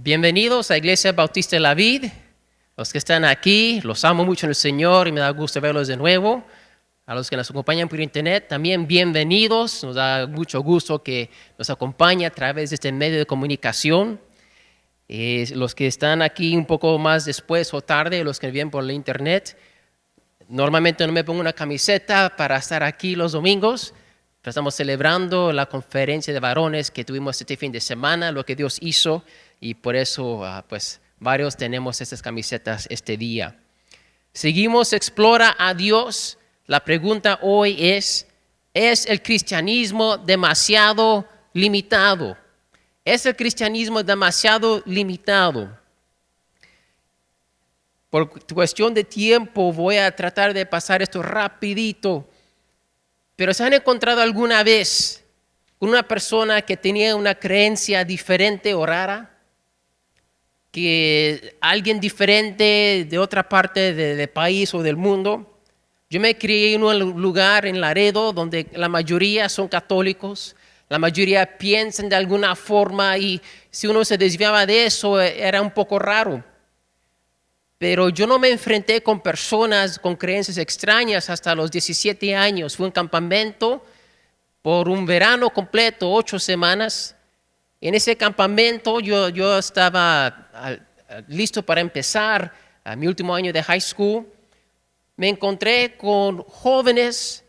Bienvenidos a Iglesia Bautista de la Vid. Los que están aquí, los amo mucho en el Señor y me da gusto verlos de nuevo. A los que nos acompañan por internet, también bienvenidos. Nos da mucho gusto que nos acompañe a través de este medio de comunicación. Los que están aquí un poco más después o tarde, los que vienen por la internet, normalmente no me pongo una camiseta para estar aquí los domingos. Pero estamos celebrando la conferencia de varones que tuvimos este fin de semana, lo que Dios hizo, y por eso pues varios tenemos estas camisetas este día. Seguimos Explora a Dios. La pregunta hoy ¿es el cristianismo demasiado limitado? ¿Es el cristianismo demasiado limitado? Por cuestión de tiempo voy a tratar de pasar esto rapidito. Pero ¿se han encontrado alguna vez con una persona que tenía una creencia diferente o rara? Que alguien diferente de otra parte del país o del mundo. Yo me crié en un lugar en Laredo donde la mayoría son católicos, la mayoría piensan de alguna forma y si uno se desviaba de eso era un poco raro. Pero yo no me enfrenté con personas con creencias extrañas hasta los 17 años. Fue un campamento por un verano completo, 8 semanas. En ese campamento yo estaba listo para empezar a mi último año de high school. Me encontré con jóvenes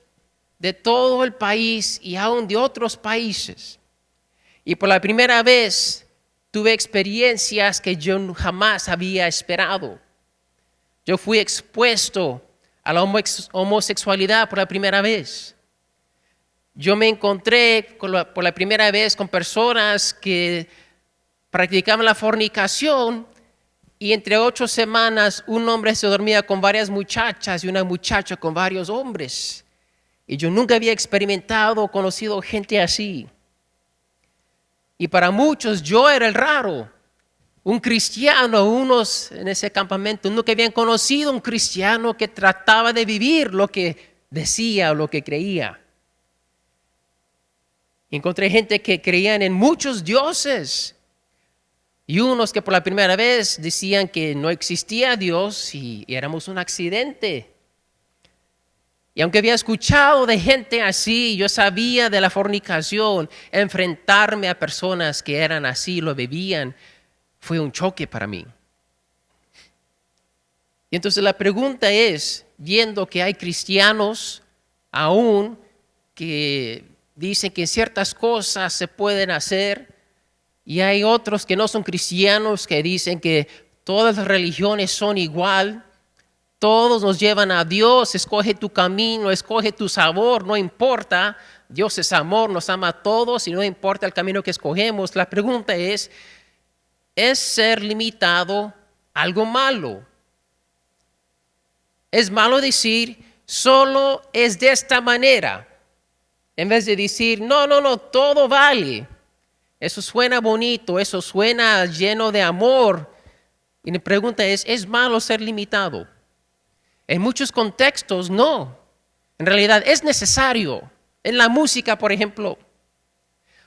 de todo el país y aún de otros países. Y por la primera vez tuve experiencias que yo jamás había esperado. Yo fui expuesto a la homosexualidad por la primera vez. Yo me encontré por la primera vez con personas que practicaban la fornicación y entre 8 semanas un hombre se dormía con varias muchachas y una muchacha con varios hombres. Y yo nunca había experimentado o conocido gente así. Y para muchos yo era el raro. Un cristiano, unos en ese campamento nunca habían conocido un cristiano que trataba de vivir lo que decía o lo que creía. Encontré gente que creían en muchos dioses y unos que por la primera vez decían que no existía Dios y éramos un accidente. Y aunque había escuchado de gente así, yo sabía de la fornicación, enfrentarme a personas que eran así, lo vivían, fue un choque para mí. Y entonces la pregunta es, viendo que hay cristianos aún que dicen que ciertas cosas se pueden hacer y hay otros que no son cristianos que dicen que todas las religiones son igual, todos nos llevan a Dios, escoge tu camino, escoge tu sabor, no importa, Dios es amor, nos ama a todos y no importa el camino que escogemos. La pregunta ¿es ser limitado algo malo? Es malo decir, solo es de esta manera. En vez de decir, no, todo vale. Eso suena bonito, eso suena lleno de amor. Y la pregunta ¿es malo ser limitado? En muchos contextos, no. En realidad es necesario. En la música, por ejemplo,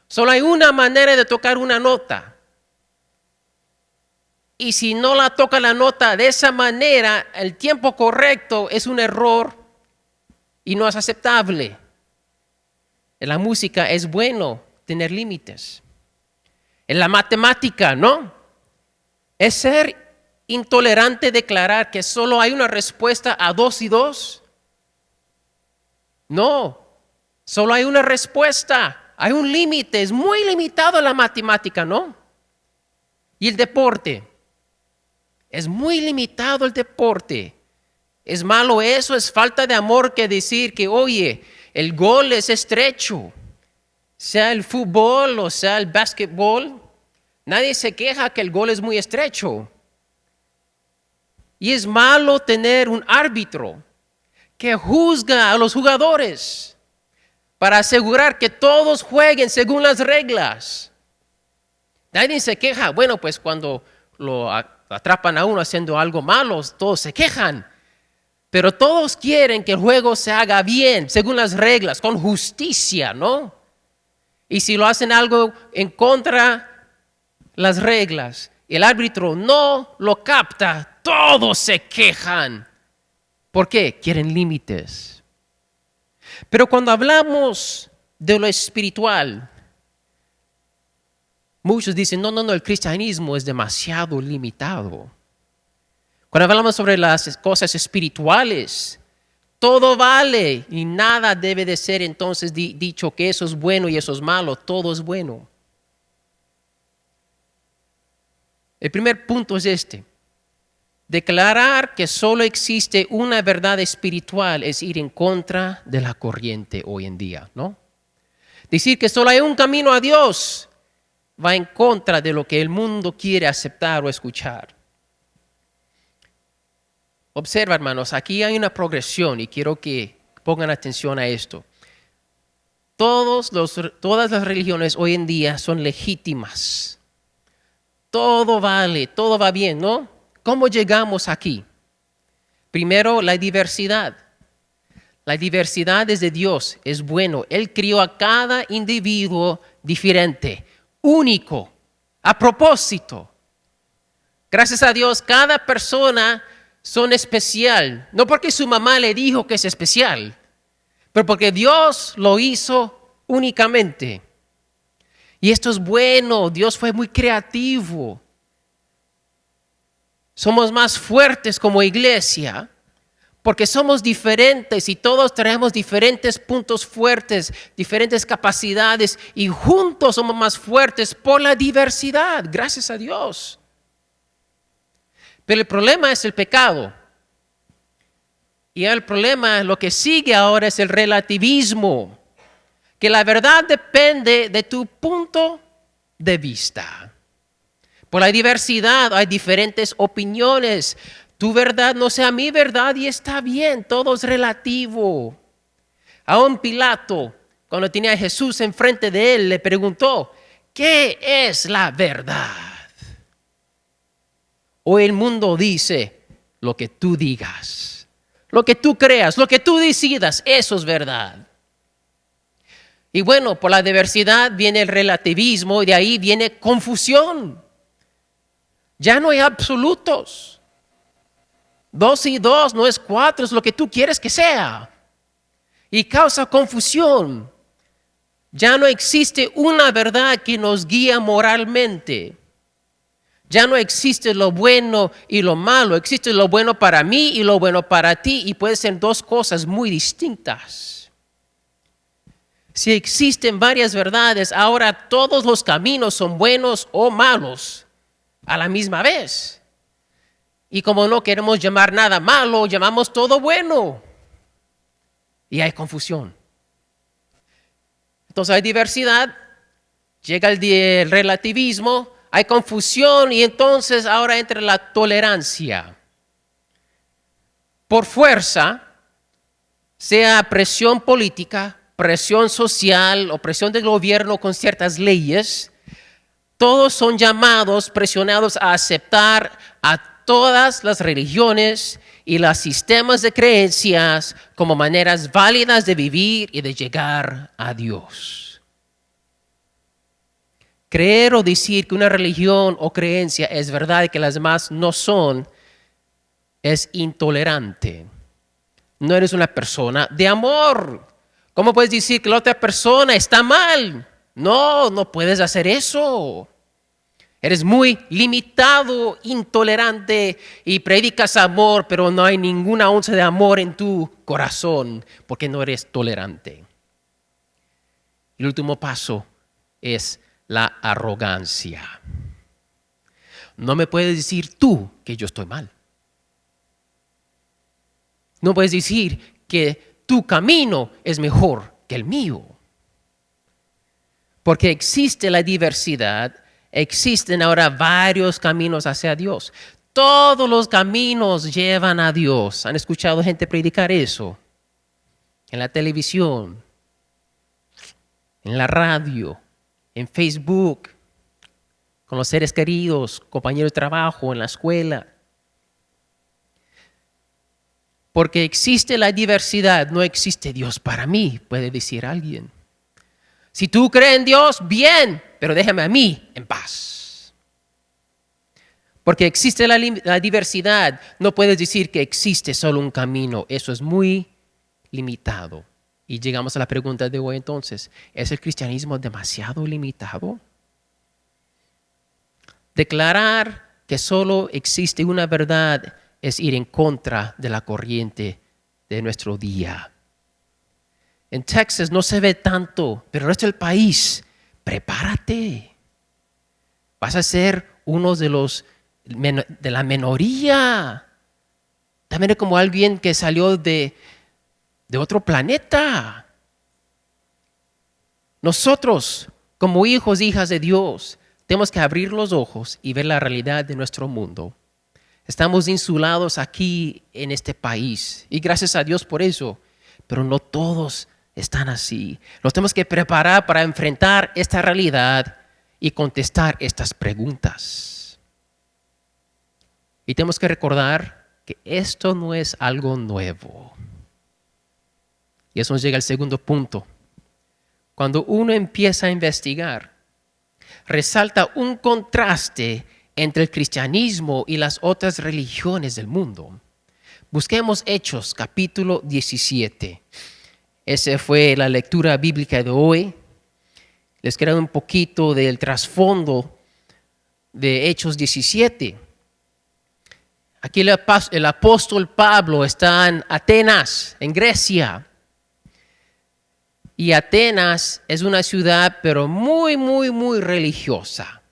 solo hay una manera de tocar una nota. Y si no la toca la nota de esa manera, el tiempo correcto es un error y no es aceptable. En la música es bueno tener límites. En la matemática, ¿no? Es ser intolerante declarar que solo hay una respuesta a 2 y 2. No, solo hay una respuesta. Hay un límite, es muy limitado la matemática, ¿no? Y el deporte. Es muy limitado el deporte. ¿Es malo eso? ¿Es falta de amor que decir que, oye, el gol es estrecho? Sea el fútbol o sea el básquetbol, nadie se queja que el gol es muy estrecho. Y es malo tener un árbitro que juzga a los jugadores para asegurar que todos jueguen según las reglas. Nadie se queja. Bueno, pues cuando lo atrapan a uno haciendo algo malo, todos se quejan. Pero todos quieren que el juego se haga bien, según las reglas, con justicia, ¿no? Y si lo hacen algo en contra las reglas, el árbitro no lo capta, todos se quejan. ¿Por qué? Quieren límites. Pero cuando hablamos de lo espiritual, muchos dicen, no, el cristianismo es demasiado limitado. Cuando hablamos sobre las cosas espirituales, todo vale y nada debe de ser entonces dicho que eso es bueno y eso es malo, todo es bueno. El primer punto es este. Declarar que solo existe una verdad espiritual es ir en contra de la corriente hoy en día, ¿no? Decir que solo hay un camino a Dios va en contra de lo que el mundo quiere aceptar o escuchar. Observa, hermanos, aquí hay una progresión y quiero que pongan atención a esto. Todas las religiones hoy en día son legítimas. Todo vale, todo va bien, ¿no? ¿Cómo llegamos aquí? Primero, la diversidad. La diversidad es de Dios, es bueno. Él crió a cada individuo diferente, único, a propósito. Gracias a Dios, cada persona son especial. No porque su mamá le dijo que es especial, pero porque Dios lo hizo únicamente. Y esto es bueno, Dios fue muy creativo. Somos más fuertes como iglesia porque somos diferentes y todos traemos diferentes puntos fuertes, diferentes capacidades y juntos somos más fuertes por la diversidad, gracias a Dios. Pero el problema es el pecado. Y el problema, lo que sigue ahora es el relativismo, que la verdad depende de tu punto de vista. Por la diversidad hay diferentes opiniones. Tu verdad no sea mi verdad y está bien, todo es relativo. Aún Pilato, cuando tenía a Jesús enfrente de él, le preguntó, ¿qué es la verdad? Hoy el mundo dice lo que tú digas, lo que tú creas, lo que tú decidas, eso es verdad. Y bueno, por la diversidad viene el relativismo y de ahí viene confusión. Ya no hay absolutos. 2 y 2 no es 4, es lo que tú quieres que sea. Y causa confusión. Ya no existe una verdad que nos guía moralmente. Ya no existe lo bueno y lo malo. Existe lo bueno para mí y lo bueno para ti. Y pueden ser dos cosas muy distintas. Si existen varias verdades, ahora todos los caminos son buenos o malos a la misma vez. Y como no queremos llamar nada malo, llamamos todo bueno. Y hay confusión. Entonces hay diversidad, llega el relativismo, hay confusión y entonces ahora entra la tolerancia. Por fuerza, sea presión política, presión social o presión del gobierno con ciertas leyes, todos son llamados, presionados a aceptar a todas las religiones y los sistemas de creencias como maneras válidas de vivir y de llegar a Dios. Creer o decir que una religión o creencia es verdad y que las demás no son, es intolerante. No eres una persona de amor. ¿Cómo puedes decir que la otra persona está mal? No puedes hacer eso. Eres muy limitado, intolerante y predicas amor, pero no hay ninguna onza de amor en tu corazón porque no eres tolerante. El último paso es la arrogancia. No me puedes decir tú que yo estoy mal. No puedes decir que tu camino es mejor que el mío. Porque existe la diversidad. Existen ahora varios caminos hacia Dios. Todos los caminos llevan a Dios. ¿Han escuchado gente predicar eso? En la televisión, en la radio, en Facebook, con los seres queridos, compañeros de trabajo, en la escuela. Porque existe la diversidad, no existe Dios para mí, puede decir alguien. Si tú crees en Dios, bien, pero déjame a mí en paz. Porque existe la diversidad. No puedes decir que existe solo un camino. Eso es muy limitado. Y llegamos a la pregunta de hoy entonces. ¿Es el cristianismo demasiado limitado? Declarar que solo existe una verdad es ir en contra de la corriente de nuestro día. En Texas no se ve tanto, pero el resto del país, prepárate. Vas a ser uno de la minoría. También es como alguien que salió de otro planeta. Nosotros, como hijos e hijas de Dios, tenemos que abrir los ojos y ver la realidad de nuestro mundo. Estamos insulados aquí en este país y gracias a Dios por eso, pero no todos están así. Nos tenemos que preparar para enfrentar esta realidad y contestar estas preguntas. Y tenemos que recordar que esto no es algo nuevo. Y eso nos llega al segundo punto. Cuando uno empieza a investigar, resalta un contraste entre el cristianismo y las otras religiones del mundo. Busquemos Hechos, capítulo 17. Esa fue la lectura bíblica de hoy. Les quiero dar un poquito del trasfondo de Hechos 17. Aquí el apóstol Pablo está en Atenas, en Grecia. Y Atenas es una ciudad, pero muy, muy, muy religiosa.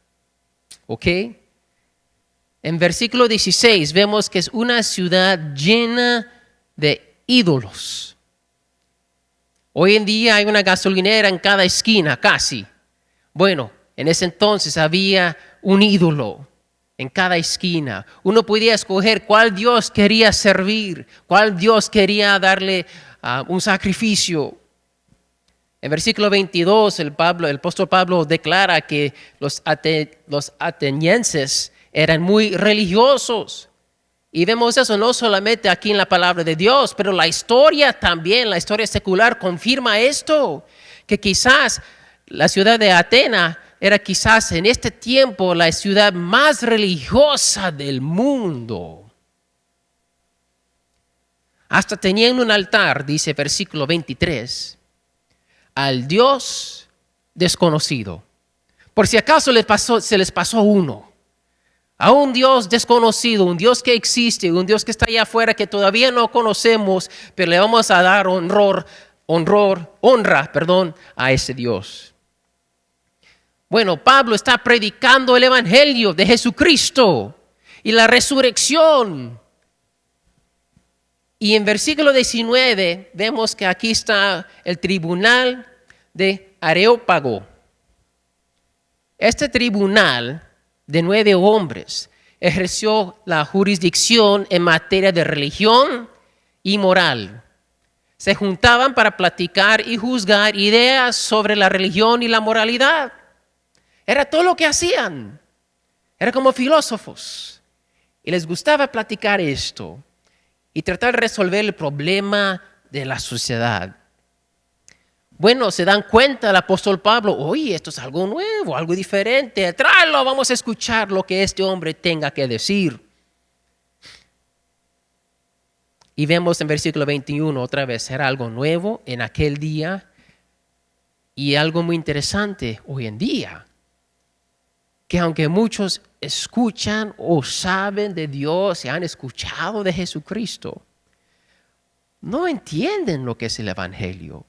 ¿Ok? En versículo 16 vemos que es una ciudad llena de ídolos. Hoy en día hay una gasolinera en cada esquina, casi. Bueno, en ese entonces había un ídolo en cada esquina. Uno podía escoger cuál Dios quería servir, cuál Dios quería darle un sacrificio. En versículo 22, el apóstol Pablo declara que los atenienses eran muy religiosos. Y vemos eso no solamente aquí en la palabra de Dios, pero la historia también, la historia secular confirma esto, que quizás la ciudad de Atenas era quizás en este tiempo la ciudad más religiosa del mundo. Hasta tenían un altar, dice versículo 23, al Dios desconocido. Por si acaso se les pasó uno. A un Dios desconocido, un Dios que existe, un Dios que está allá afuera que todavía no conocemos, pero le vamos a dar honra a ese Dios. Bueno, Pablo está predicando el evangelio de Jesucristo y la resurrección. Y en versículo 19 vemos que aquí está el tribunal de Areópago. Este tribunal de 9 hombres ejerció la jurisdicción en materia de religión y moral. Se juntaban para platicar y juzgar ideas sobre la religión y la moralidad. Era todo lo que hacían. Era como filósofos. Y les gustaba platicar esto y tratar de resolver el problema de la sociedad. Bueno, se dan cuenta el apóstol Pablo, oye, esto es algo nuevo, algo diferente, tráelo, vamos a escuchar lo que este hombre tenga que decir. Y vemos en versículo 21 otra vez, era algo nuevo en aquel día y algo muy interesante hoy en día, que aunque muchos escuchan o saben de Dios y han escuchado de Jesucristo, no entienden lo que es el evangelio.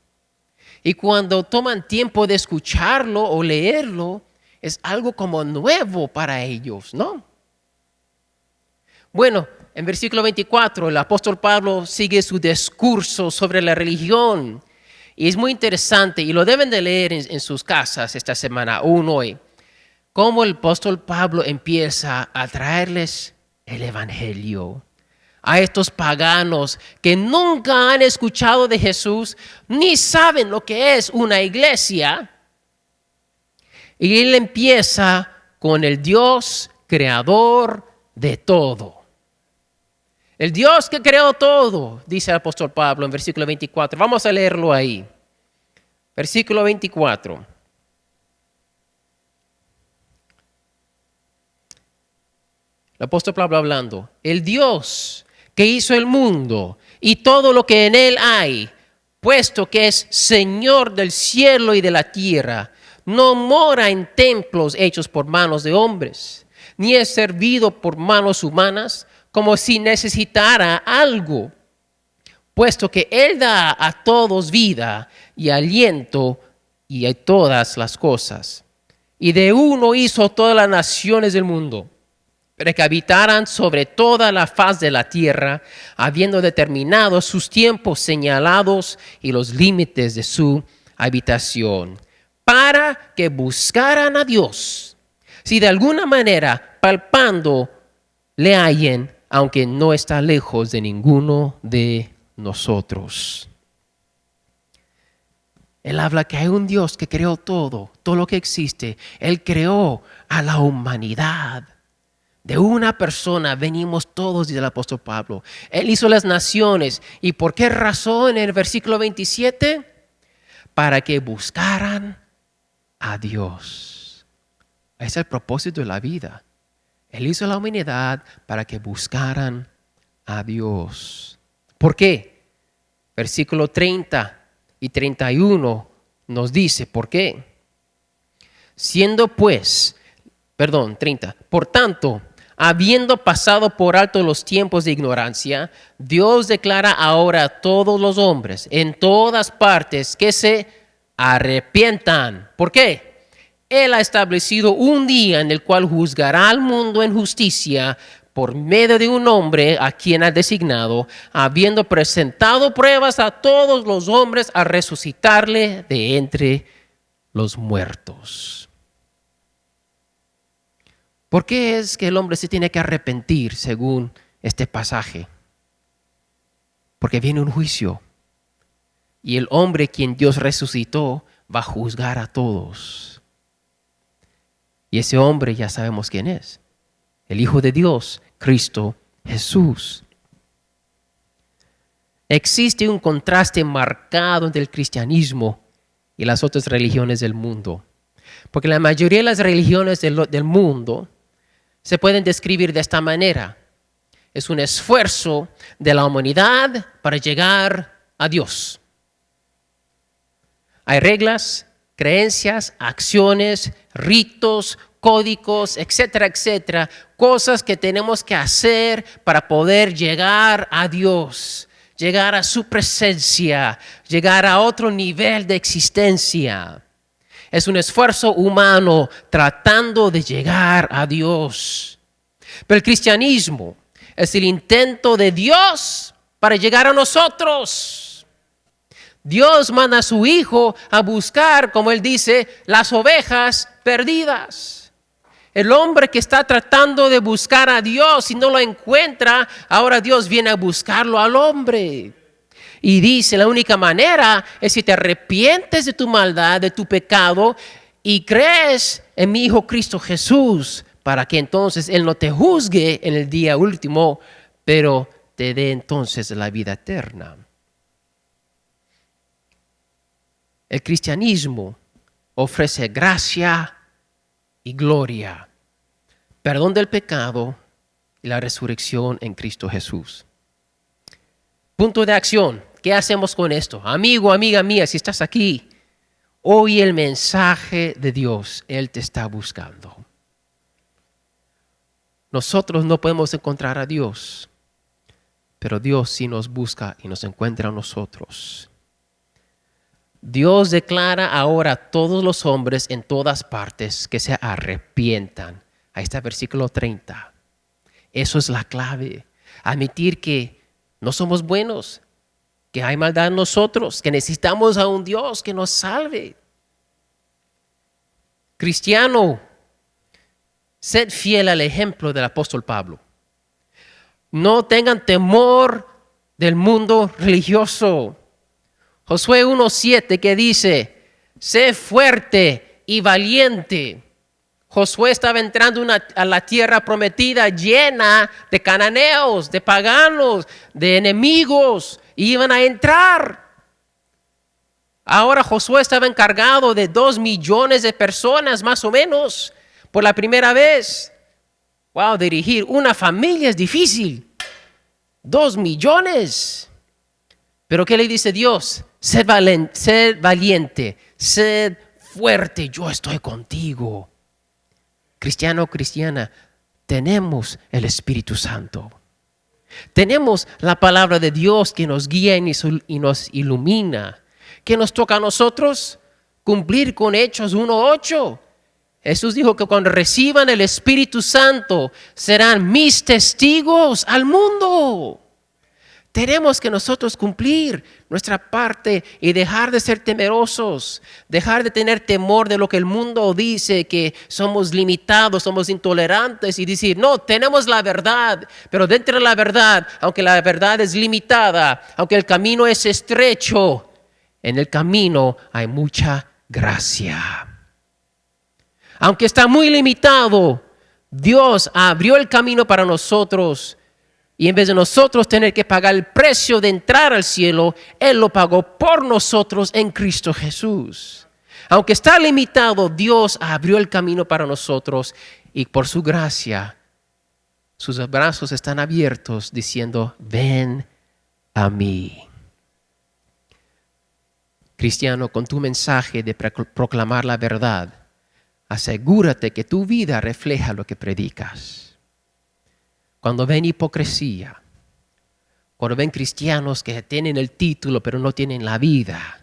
Y cuando toman tiempo de escucharlo o leerlo, es algo como nuevo para ellos, ¿no? Bueno, en versículo 24, el apóstol Pablo sigue su discurso sobre la religión. Y es muy interesante, y lo deben de leer en sus casas esta semana, aún hoy, cómo el apóstol Pablo empieza a traerles el evangelio a estos paganos que nunca han escuchado de Jesús, ni saben lo que es una iglesia. Y él empieza con el Dios creador de todo. El Dios que creó todo, dice el apóstol Pablo en versículo 24. Vamos a leerlo ahí. Versículo 24. el apóstol Pablo hablando, el Dios que hizo el mundo y todo lo que en él hay, puesto que es Señor del cielo y de la tierra, no mora en templos hechos por manos de hombres, ni es servido por manos humanas como si necesitara algo, puesto que Él da a todos vida y aliento y a todas las cosas. Y de uno hizo todas las naciones del mundo, para que habitaran sobre toda la faz de la tierra, habiendo determinado sus tiempos señalados y los límites de su habitación, para que buscaran a Dios, si de alguna manera palpando le hallen, aunque no está lejos de ninguno de nosotros. Él habla que hay un Dios que creó todo lo que existe. Él creó a la humanidad. De una persona venimos todos, dice el apóstol Pablo. Él hizo las naciones. ¿Y por qué razón? En el versículo 27, para que buscaran a Dios. Ese es el propósito de la vida. Él hizo la humanidad para que buscaran a Dios. ¿Por qué? Versículo 30 y 31 nos dice por qué. 30. Por tanto, habiendo pasado por alto los tiempos de ignorancia, Dios declara ahora a todos los hombres en todas partes que se arrepientan. ¿Por qué? Él ha establecido un día en el cual juzgará al mundo en justicia por medio de un hombre a quien ha designado, habiendo presentado pruebas a todos los hombres a resucitarle de entre los muertos. ¿Por qué es que el hombre se tiene que arrepentir según este pasaje? Porque viene un juicio y el hombre quien Dios resucitó va a juzgar a todos. Y ese hombre ya sabemos quién es. El Hijo de Dios, Cristo Jesús. Existe un contraste marcado entre el cristianismo y las otras religiones del mundo. Porque la mayoría de las religiones del mundo se pueden describir de esta manera. Es un esfuerzo de la humanidad para llegar a Dios. Hay reglas, creencias, acciones, ritos, códigos, etcétera, etcétera, cosas que tenemos que hacer para poder llegar a Dios, llegar a su presencia, llegar a otro nivel de existencia. Es un esfuerzo humano tratando de llegar a Dios. Pero el cristianismo es el intento de Dios para llegar a nosotros. Dios manda a su Hijo a buscar, como Él dice, las ovejas perdidas. El hombre que está tratando de buscar a Dios y no lo encuentra, ahora Dios viene a buscarlo al hombre. Y dice, la única manera es si te arrepientes de tu maldad, de tu pecado, y crees en mi Hijo Cristo Jesús, para que entonces Él no te juzgue en el día último, pero te dé entonces la vida eterna. El cristianismo ofrece gracia y gloria, perdón del pecado y la resurrección en Cristo Jesús. Punto de acción. ¿Qué hacemos con esto? Amigo, amiga mía, si estás aquí, oye el mensaje de Dios. Él te está buscando. Nosotros no podemos encontrar a Dios, pero Dios sí nos busca y nos encuentra a nosotros. Dios declara ahora a todos los hombres en todas partes que se arrepientan. Ahí está el versículo 30. Eso es la clave. Admitir que no somos buenos, que hay maldad en nosotros, que necesitamos a un Dios que nos salve. Cristiano, sed fiel al ejemplo del apóstol Pablo. No tengan temor del mundo religioso. Josué 1:7 que dice, sé fuerte y valiente. Josué estaba entrando a la tierra prometida llena de cananeos, de paganos, de enemigos. Iban a entrar. Ahora Josué estaba encargado de 2 millones de personas más o menos por la primera vez. Wow, dirigir una familia es difícil. 2 millones. Pero ¿qué le dice Dios? Sed valiente, sed fuerte, yo estoy contigo. Cristiano o cristiana, tenemos el Espíritu Santo. Tenemos la palabra de Dios que nos guía y nos ilumina. ¿Qué nos toca a nosotros? Cumplir con Hechos 1:8. Jesús dijo que cuando reciban el Espíritu Santo serán mis testigos al mundo. Tenemos que nosotros cumplir nuestra parte y dejar de ser temerosos, dejar de tener temor de lo que el mundo dice, que somos limitados, somos intolerantes y decir, no, tenemos la verdad, pero dentro de la verdad, aunque la verdad es limitada, aunque el camino es estrecho, en el camino hay mucha gracia. Aunque está muy limitado, Dios abrió el camino para nosotros. Y en vez de nosotros tener que pagar el precio de entrar al cielo, Él lo pagó por nosotros en Cristo Jesús. Aunque está limitado, Dios abrió el camino para nosotros y por su gracia, sus brazos están abiertos diciendo, ven a mí. Cristiano, con tu mensaje de proclamar la verdad, asegúrate que tu vida refleja lo que predicas. Cuando ven hipocresía, cuando ven cristianos que tienen el título pero no tienen la vida,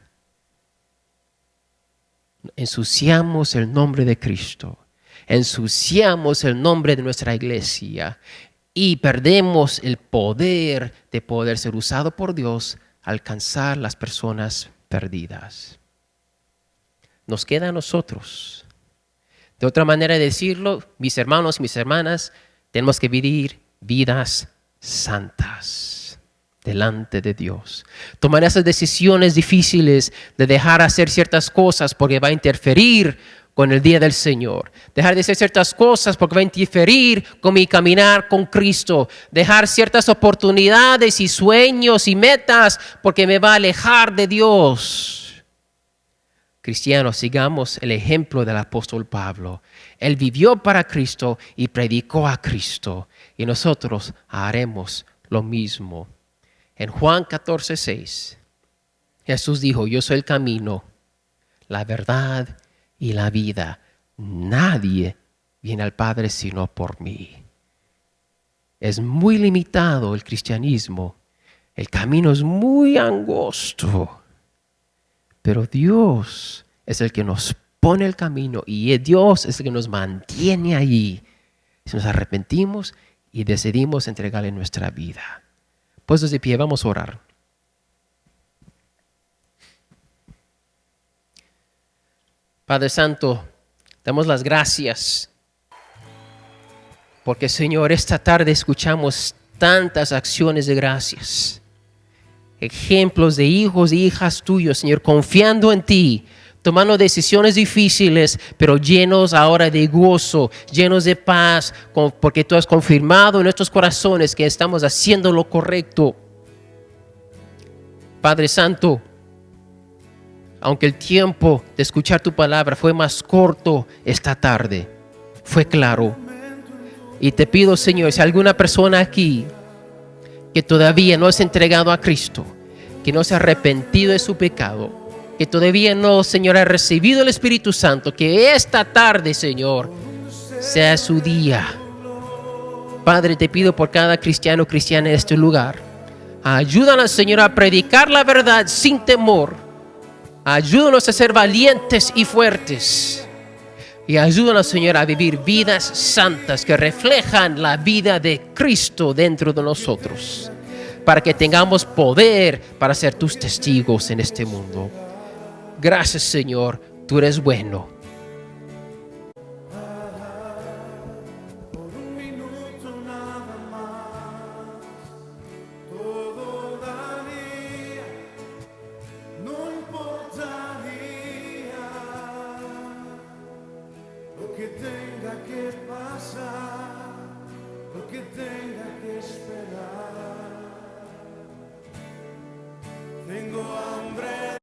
ensuciamos el nombre de Cristo, ensuciamos el nombre de nuestra iglesia y perdemos el poder de poder ser usado por Dios a alcanzar las personas perdidas. Nos queda a nosotros. De otra manera de decirlo, mis hermanos y mis hermanas, tenemos que vivir vidas santas delante de Dios. Tomar esas decisiones difíciles de dejar hacer ciertas cosas porque va a interferir con el día del Señor. Dejar de hacer ciertas cosas porque va a interferir con mi caminar con Cristo. Dejar ciertas oportunidades y sueños y metas porque me va a alejar de Dios. Cristianos, sigamos el ejemplo del apóstol Pablo. Él vivió para Cristo y predicó a Cristo. Y nosotros haremos lo mismo. En Juan 14:6, Jesús dijo, yo soy el camino, la verdad y la vida. Nadie viene al Padre sino por mí. Es muy limitado el cristianismo. El camino es muy angosto. Pero Dios es el que nos pone el camino y Dios es el que nos mantiene allí. Si nos arrepentimos y decidimos entregarle nuestra vida. Puestos de pie, vamos a orar. Padre Santo, damos las gracias porque, Señor, esta tarde escuchamos tantas acciones de gracias. Ejemplos de hijos e hijas tuyos, Señor, confiando en ti, tomando decisiones difíciles, pero llenos ahora de gozo, llenos de paz, porque tú has confirmado en nuestros corazones que estamos haciendo lo correcto. Padre Santo, aunque el tiempo de escuchar tu palabra fue más corto esta tarde, fue claro. Y te pido, Señor, si hay alguna persona aquí que todavía no se ha entregado a Cristo, que no se ha arrepentido de su pecado, que todavía no, Señor, ha recibido el Espíritu Santo, que esta tarde, Señor, sea su día. Padre, te pido por cada cristiano o cristiana en este lugar. Ayúdanos, Señor, a predicar la verdad sin temor. Ayúdanos a ser valientes y fuertes. Y ayúdanos, Señor, a vivir vidas santas que reflejan la vida de Cristo dentro de nosotros, para que tengamos poder para ser tus testigos en este mundo. Gracias, Señor, tú eres bueno. Tengo